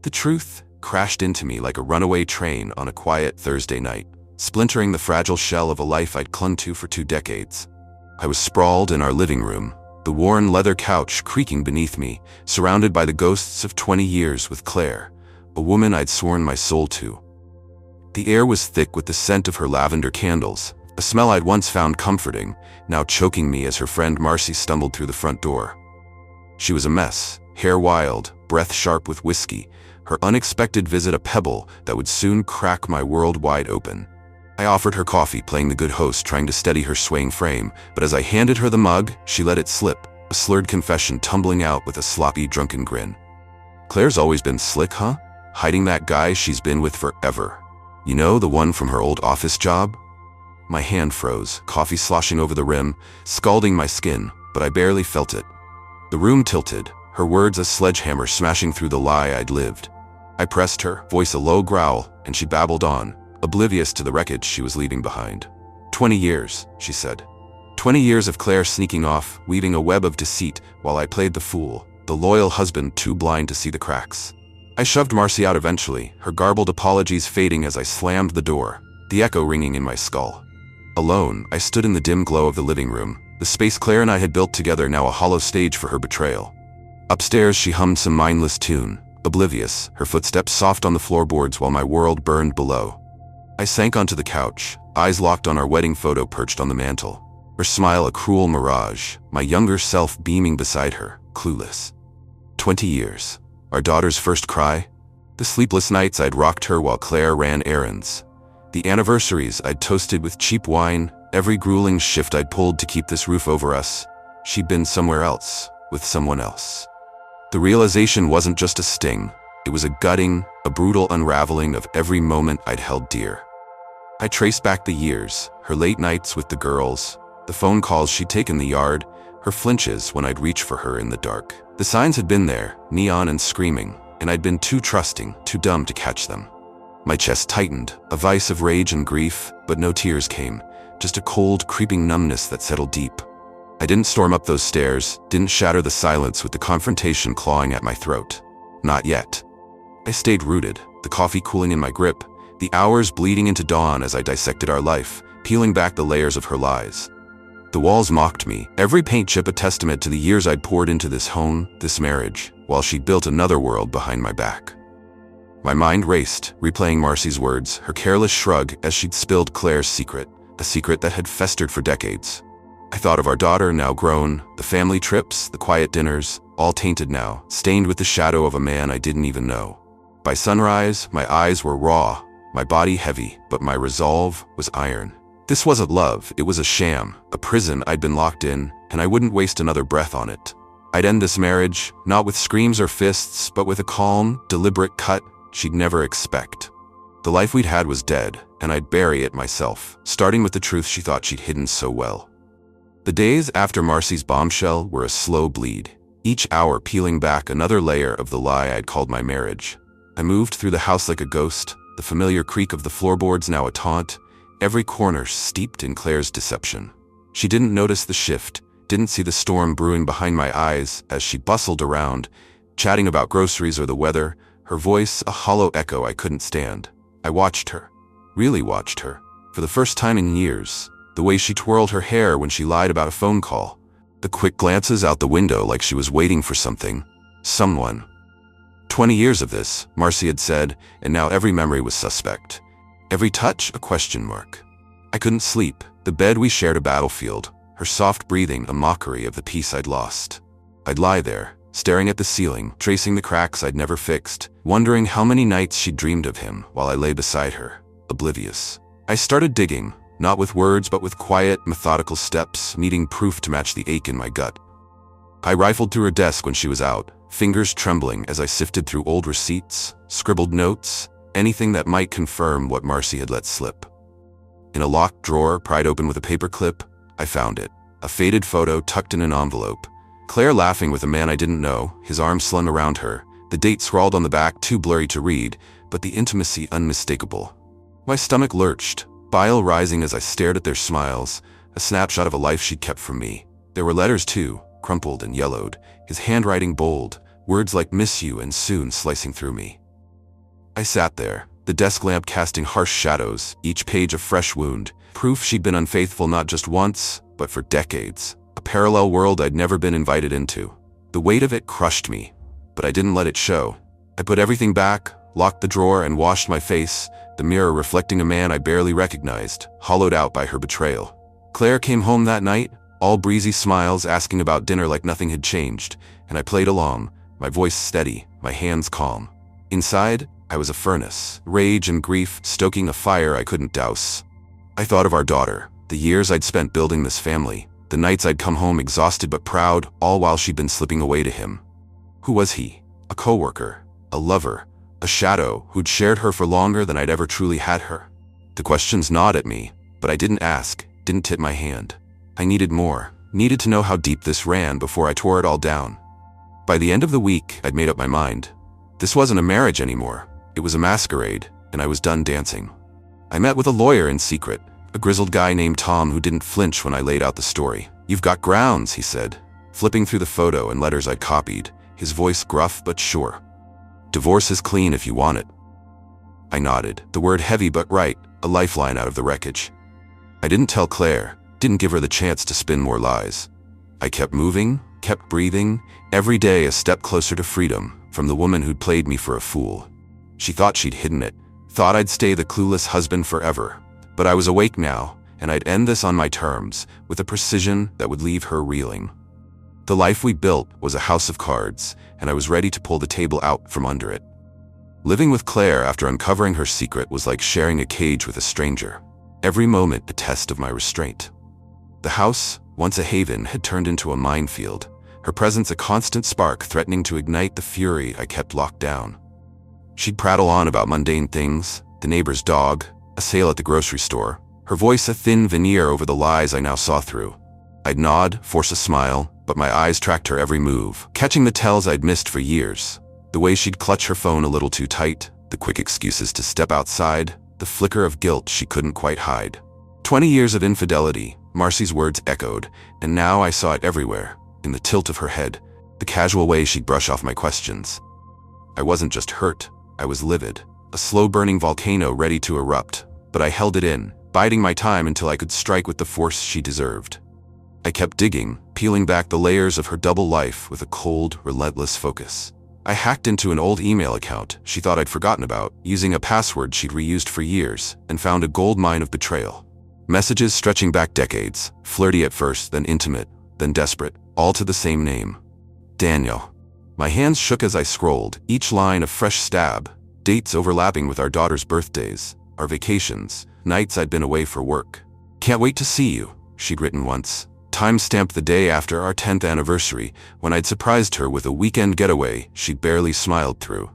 The truth crashed into me like a runaway train on a quiet Thursday night, splintering the fragile shell of a life I'd clung to for 2 decades. I was sprawled in our living room, the worn leather couch creaking beneath me, surrounded by the ghosts of 20 years with Claire, a woman I'd sworn my soul to. The air was thick with the scent of her lavender candles, a smell I'd once found comforting, now choking me as her friend Marcy stumbled through the front door. She was a mess, hair wild, breath sharp with whiskey, her unexpected visit a pebble that would soon crack my world wide open. I offered her coffee, playing the good host, trying to steady her swaying frame, but as I handed her the mug, she let it slip, a slurred confession tumbling out with a sloppy, drunken grin. "Claire's always been slick, huh? Hiding that guy she's been with forever. You know, the one from her old office job?" My hand froze, coffee sloshing over the rim, scalding my skin, but I barely felt it. The room tilted, her words a sledgehammer smashing through the lie I'd lived. I pressed her, voice a low growl, and she babbled on, oblivious to the wreckage she was leaving behind. 20 years, she said. 20 years of Claire sneaking off, weaving a web of deceit while I played the fool, the loyal husband too blind to see the cracks. I shoved Marcy out eventually, her garbled apologies fading as I slammed the door, the echo ringing in my skull. Alone, I stood in the dim glow of the living room, the space Claire and I had built together now a hollow stage for her betrayal. Upstairs, she hummed some mindless tune, oblivious, her footsteps soft on the floorboards while my world burned below. I sank onto the couch, eyes locked on our wedding photo perched on the mantel, her smile a cruel mirage, my younger self beaming beside her, clueless. 20 years. Our daughter's first cry? The sleepless nights I'd rocked her while Claire ran errands. The anniversaries I'd toasted with cheap wine, every grueling shift I'd pulled to keep this roof over us. She'd been somewhere else, with someone else. The realization wasn't just a sting, it was a gutting, a brutal unraveling of every moment I'd held dear. I traced back the years, her late nights with the girls, the phone calls she'd taken in the yard, her flinches when I'd reach for her in the dark. The signs had been there, neon and screaming, and I'd been too trusting, too dumb to catch them. My chest tightened, a vice of rage and grief, but no tears came, just a cold, creeping numbness that settled deep. I didn't storm up those stairs, didn't shatter the silence with the confrontation clawing at my throat. Not yet. I stayed rooted, the coffee cooling in my grip, the hours bleeding into dawn as I dissected our life, peeling back the layers of her lies. The walls mocked me, every paint chip a testament to the years I'd poured into this home, this marriage, while she'd built another world behind my back. My mind raced, replaying Marcy's words, her careless shrug as she'd spilled Claire's secret, a secret that had festered for decades. I thought of our daughter, now grown, the family trips, the quiet dinners, all tainted now, stained with the shadow of a man I didn't even know. By sunrise, my eyes were raw, my body heavy, but my resolve was iron. This wasn't love, it was a sham, a prison I'd been locked in, and I wouldn't waste another breath on it. I'd end this marriage, not with screams or fists, but with a calm, deliberate cut she'd never expect. The life we'd had was dead, and I'd bury it myself, starting with the truth she thought she'd hidden so well. The days after Marcy's bombshell were a slow bleed, each hour peeling back another layer of the lie I'd called my marriage. I moved through the house like a ghost, the familiar creak of the floorboards now a taunt, every corner steeped in Claire's deception. She didn't notice the shift, didn't see the storm brewing behind my eyes as she bustled around, chatting about groceries or the weather, her voice a hollow echo I couldn't stand. I watched her, really watched her, for the first time in years, the way she twirled her hair when she lied about a phone call, the quick glances out the window like she was waiting for something, someone. 20 years of this, Marcy had said, and now every memory was suspect. Every touch a question mark. I couldn't sleep, the bed we shared a battlefield, her soft breathing a mockery of the peace I'd lost. I'd lie there, staring at the ceiling, tracing the cracks I'd never fixed, wondering how many nights she'd dreamed of him while I lay beside her, oblivious. I started digging, not with words but with quiet, methodical steps, needing proof to match the ache in my gut. I rifled through her desk when she was out, fingers trembling as I sifted through old receipts, scribbled notes, anything that might confirm what Marcy had let slip. In a locked drawer, pried open with a paper clip, I found it, a faded photo tucked in an envelope. Claire laughing with a man I didn't know, his arms slung around her, the date scrawled on the back too blurry to read, but the intimacy unmistakable. My stomach lurched, bile rising as I stared at their smiles, a snapshot of a life she'd kept from me. There were letters too, crumpled and yellowed, his handwriting bold, words like "miss you" and "soon" slicing through me. I sat there, the desk lamp casting harsh shadows, each page a fresh wound, proof she'd been unfaithful not just once, but for decades. A parallel world I'd never been invited into. The weight of it crushed me, but I didn't let it show. I put everything back, locked the drawer, and washed my face, the mirror reflecting a man I barely recognized, hollowed out by her betrayal. Claire came home that night, all breezy smiles, asking about dinner like nothing had changed, and I played along, my voice steady, my hands calm. Inside, I was a furnace, rage and grief stoking a fire I couldn't douse. I thought of our daughter, the years I'd spent building this family, the nights I'd come home exhausted but proud, all while she'd been slipping away to him. Who was he? A coworker, a lover, a shadow who'd shared her for longer than I'd ever truly had her? The questions gnawed at me, but I didn't ask, didn't tip my hand. I needed more, needed to know how deep this ran before I tore it all down. By the end of the week, I'd made up my mind. This wasn't a marriage anymore. It was a masquerade, and I was done dancing. I met with a lawyer in secret, a grizzled guy named Tom who didn't flinch when I laid out the story. "You've got grounds," he said, flipping through the photo and letters I'd copied, his voice gruff but sure. "Divorce is clean if you want it." I nodded, the word heavy but right, a lifeline out of the wreckage. I didn't tell Claire, didn't give her the chance to spin more lies. I kept moving, kept breathing, every day a step closer to freedom from the woman who'd played me for a fool. She thought she'd hidden it, thought I'd stay the clueless husband forever. But I was awake now, and I'd end this on my terms, with a precision that would leave her reeling. The life we built was a house of cards, and I was ready to pull the table out from under it. Living with Claire after uncovering her secret was like sharing a cage with a stranger. Every moment a test of my restraint. The house, once a haven, had turned into a minefield, her presence a constant spark threatening to ignite the fury I kept locked down. She'd prattle on about mundane things, the neighbor's dog, a sale at the grocery store, her voice a thin veneer over the lies I now saw through. I'd nod, force a smile, but my eyes tracked her every move, catching the tells I'd missed for years. The way she'd clutch her phone a little too tight, the quick excuses to step outside, the flicker of guilt she couldn't quite hide. 20 years of infidelity, Marcy's words echoed, and now I saw it everywhere, in the tilt of her head, the casual way she'd brush off my questions. I wasn't just hurt, I was livid, a slow-burning volcano ready to erupt, but I held it in, biding my time until I could strike with the force she deserved. I kept digging, peeling back the layers of her double life with a cold, relentless focus. I hacked into an old email account she thought I'd forgotten about, using a password she'd reused for years, and found a gold mine of betrayal. Messages stretching back decades, flirty at first, then intimate, then desperate, all to the same name. Daniel. My hands shook as I scrolled, each line a fresh stab, dates overlapping with our daughter's birthdays, our vacations, nights I'd been away for work. "Can't wait to see you," she'd written once. Time-stamped the day after our 10th anniversary, when I'd surprised her with a weekend getaway she'd barely smiled through.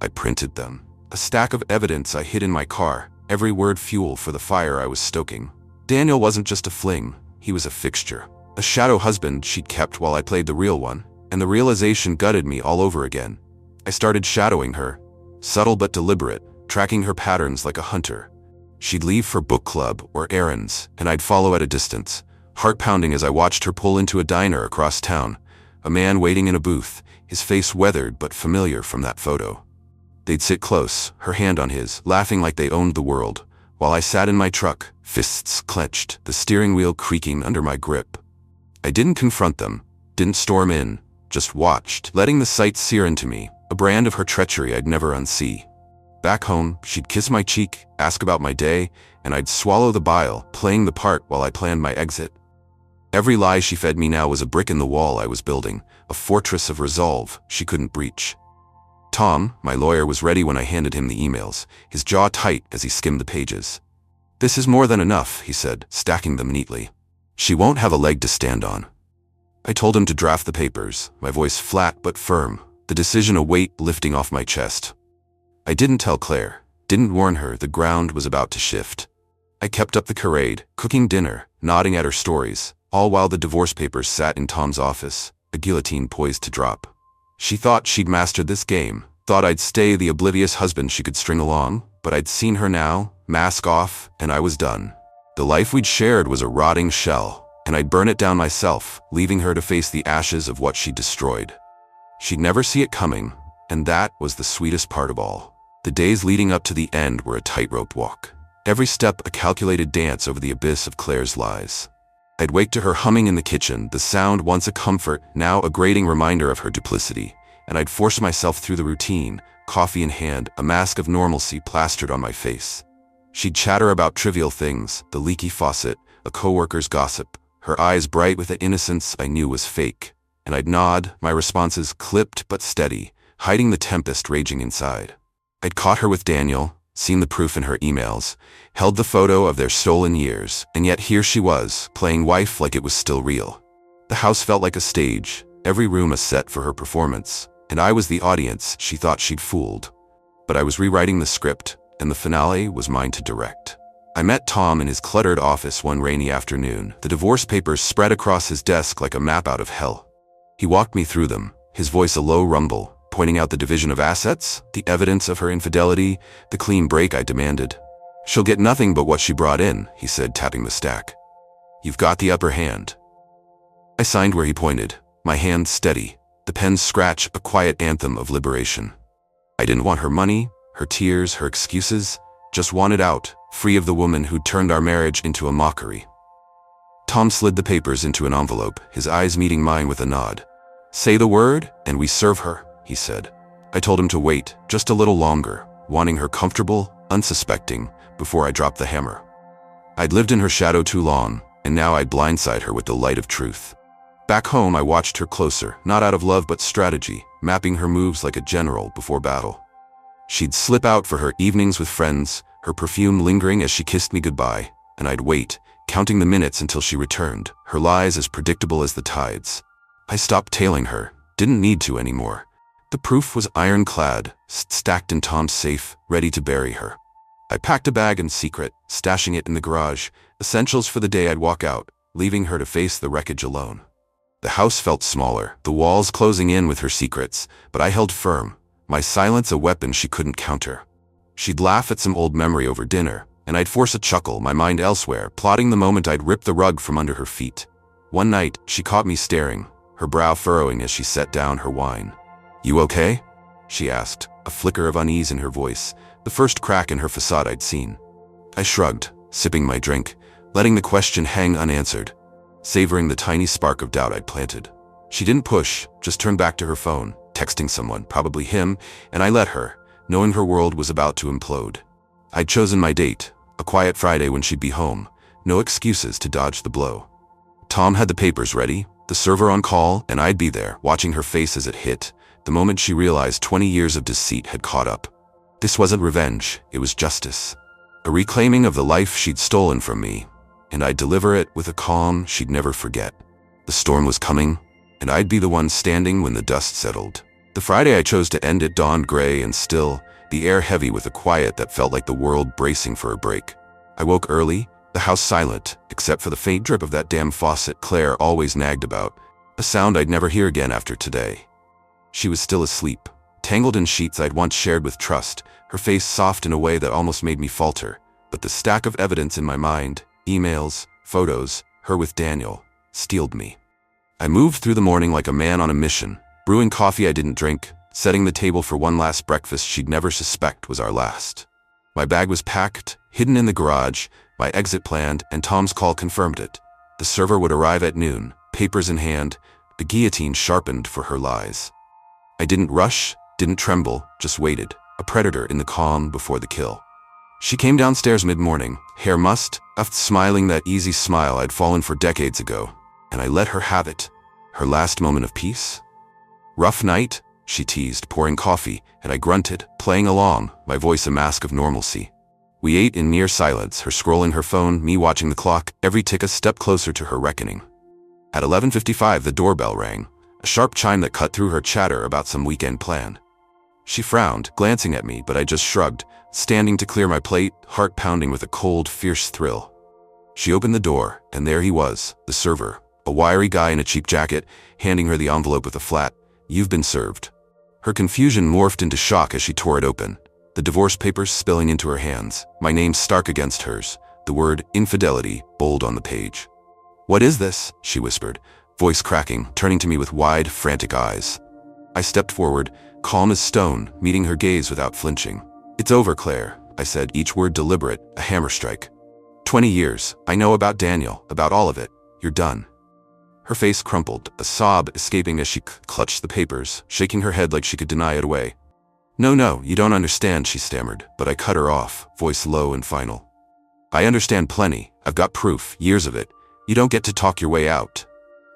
I printed them. A stack of evidence I hid in my car, every word fuel for the fire I was stoking. Daniel wasn't just a fling, he was a fixture. A shadow husband she'd kept while I played the real one, and the realization gutted me all over again. I started shadowing her, subtle but deliberate, tracking her patterns like a hunter. She'd leave for book club or errands, and I'd follow at a distance, heart pounding as I watched her pull into a diner across town, a man waiting in a booth, his face weathered but familiar from that photo. They'd sit close, her hand on his, laughing like they owned the world, while I sat in my truck, fists clenched, the steering wheel creaking under my grip. I didn't confront them, didn't storm in, just watched, letting the sight sear into me, a brand of her treachery I'd never unsee. Back home, she'd kiss my cheek, ask about my day, and I'd swallow the bile, playing the part while I planned my exit. Every lie she fed me now was a brick in the wall I was building, a fortress of resolve she couldn't breach. Tom, my lawyer, was ready when I handed him the emails, his jaw tight as he skimmed the pages. "This is more than enough," he said, stacking them neatly. "She won't have a leg to stand on." I told him to draft the papers, my voice flat but firm, the decision a weight lifting off my chest. I didn't tell Claire, didn't warn her the ground was about to shift. I kept up the charade, cooking dinner, nodding at her stories, all while the divorce papers sat in Tom's office, a guillotine poised to drop. She thought she'd mastered this game, thought I'd stay the oblivious husband she could string along, but I'd seen her now, mask off, and I was done. The life we'd shared was a rotting shell, and I'd burn it down myself, leaving her to face the ashes of what she'd destroyed. She'd never see it coming, and that was the sweetest part of all. The days leading up to the end were a tightrope walk. Every step a calculated dance over the abyss of Claire's lies. I'd wake to her humming in the kitchen, the sound once a comfort, now a grating reminder of her duplicity, and I'd force myself through the routine, coffee in hand, a mask of normalcy plastered on my face. She'd chatter about trivial things, the leaky faucet, a coworker's gossip, her eyes bright with the innocence I knew was fake, and I'd nod, my responses clipped but steady, hiding the tempest raging inside. I'd caught her with Daniel, seen the proof in her emails, held the photo of their stolen years, and yet here she was, playing wife like it was still real. The house felt like a stage, every room a set for her performance, and I was the audience she thought she'd fooled. But I was rewriting the script, and the finale was mine to direct. I met Tom in his cluttered office one rainy afternoon, the divorce papers spread across his desk like a map out of hell. He walked me through them, his voice a low rumble, pointing out the division of assets, the evidence of her infidelity, the clean break I demanded. "She'll get nothing but what she brought in," he said, tapping the stack. "You've got the upper hand." I signed where he pointed, my hand steady, the pen's scratch a quiet anthem of liberation. I didn't want her money, her tears, her excuses, just wanted out, free of the woman who'd turned our marriage into a mockery. Tom slid the papers into an envelope, his eyes meeting mine with a nod. "Say the word, and we serve her," he said. I told him to wait, just a little longer, wanting her comfortable, unsuspecting, before I dropped the hammer. I'd lived in her shadow too long, and now I'd blindside her with the light of truth. Back home, I watched her closer, not out of love but strategy, mapping her moves like a general before battle. She'd slip out for her evenings with friends, her perfume lingering as she kissed me goodbye, and I'd wait, counting the minutes until she returned, her lies as predictable as the tides. I stopped tailing her, didn't need to anymore. The proof was ironclad, stacked in Tom's safe, ready to bury her. I packed a bag in secret, stashing it in the garage, essentials for the day I'd walk out, leaving her to face the wreckage alone. The house felt smaller, the walls closing in with her secrets, but I held firm, my silence a weapon she couldn't counter. She'd laugh at some old memory over dinner, and I'd force a chuckle, my mind elsewhere, plotting the moment I'd rip the rug from under her feet. One night, she caught me staring, her brow furrowing as she set down her wine. "You okay?" she asked, a flicker of unease in her voice, the first crack in her facade I'd seen. I shrugged, sipping my drink, letting the question hang unanswered, savoring the tiny spark of doubt I'd planted. She didn't push, just turned back to her phone, texting someone, probably him, and I let her, knowing her world was about to implode. I'd chosen my date, a quiet Friday when she'd be home, no excuses to dodge the blow. Tom had the papers ready, the server on call, and I'd be there, watching her face as it hit, the moment she realized 20 years of deceit had caught up. This wasn't revenge, it was justice. A reclaiming of the life she'd stolen from me, and I'd deliver it with a calm she'd never forget. The storm was coming, and I'd be the one standing when the dust settled. The Friday I chose to end it dawned gray and still, the air heavy with a quiet that felt like the world bracing for a break. I woke early, the house silent, except for the faint drip of that damn faucet Claire always nagged about, a sound I'd never hear again after today. She was still asleep, tangled in sheets I'd once shared with trust, her face soft in a way that almost made me falter, but the stack of evidence in my mind, emails, photos, her with Daniel, steeled me. I moved through the morning like a man on a mission, brewing coffee I didn't drink, setting the table for one last breakfast she'd never suspect was our last. My bag was packed, hidden in the garage, my exit planned, and Tom's call confirmed it. The server would arrive at noon, papers in hand, the guillotine sharpened for her lies. I didn't rush, didn't tremble, just waited, a predator in the calm before the kill. She came downstairs mid-morning, hair mussed, smiling that easy smile I'd fallen for decades ago, and I let her have it. Her last moment of peace? "Rough night?" she teased, pouring coffee, and I grunted, playing along, my voice a mask of normalcy. We ate in near silence, her scrolling her phone, me watching the clock, every tick a step closer to her reckoning. At 11:55 the doorbell rang, a sharp chime that cut through her chatter about some weekend plan. She frowned, glancing at me, but I just shrugged, standing to clear my plate, heart pounding with a cold, fierce thrill. She opened the door, and there he was, the server, a wiry guy in a cheap jacket, handing her the envelope with a flat, "You've been served." Her confusion morphed into shock as she tore it open, the divorce papers spilling into her hands, my name stark against hers, the word infidelity bold on the page. "What is this?" she whispered, voice cracking, turning to me with wide, frantic eyes. I stepped forward, calm as stone, meeting her gaze without flinching. It's over, Claire, I said, each word deliberate, a hammer strike. 20 years. I know about Daniel, about all of it. You're done. Her face crumpled, a sob escaping as she clutched the papers, shaking her head like she could deny it away. No, you don't understand, she stammered, but I cut her off, voice low and final. I understand plenty. I've got proof, years of it. You don't get to talk your way out.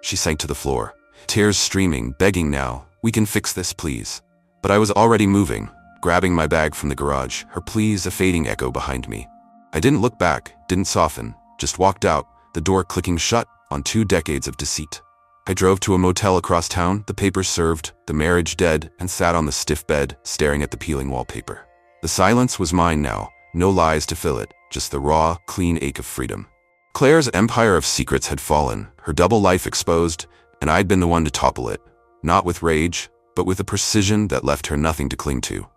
She sank to the floor, tears streaming, begging now, we can fix this, please. But I was already moving, grabbing my bag from the garage, her pleas a fading echo behind me. I didn't look back, didn't soften, just walked out, the door clicking shut on 2 decades of deceit. I drove to a motel across town, the papers served, the marriage dead, and sat on the stiff bed, staring at the peeling wallpaper. The silence was mine now, no lies to fill it, just the raw, clean ache of freedom. Claire's empire of secrets had fallen, her double life exposed, and I'd been the one to topple it, not with rage, but with a precision that left her nothing to cling to.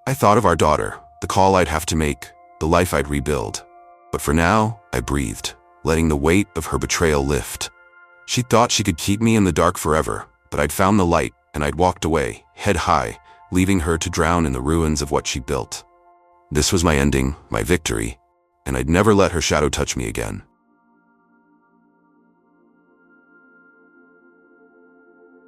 I thought of our daughter, the call I'd have to make, the life I'd rebuild. But for now, I breathed, letting the weight of her betrayal lift. She thought she could keep me in the dark forever, but I'd found the light, and I'd walked away, head high, leaving her to drown in the ruins of what she built. This was my ending, my victory, and I'd never let her shadow touch me again.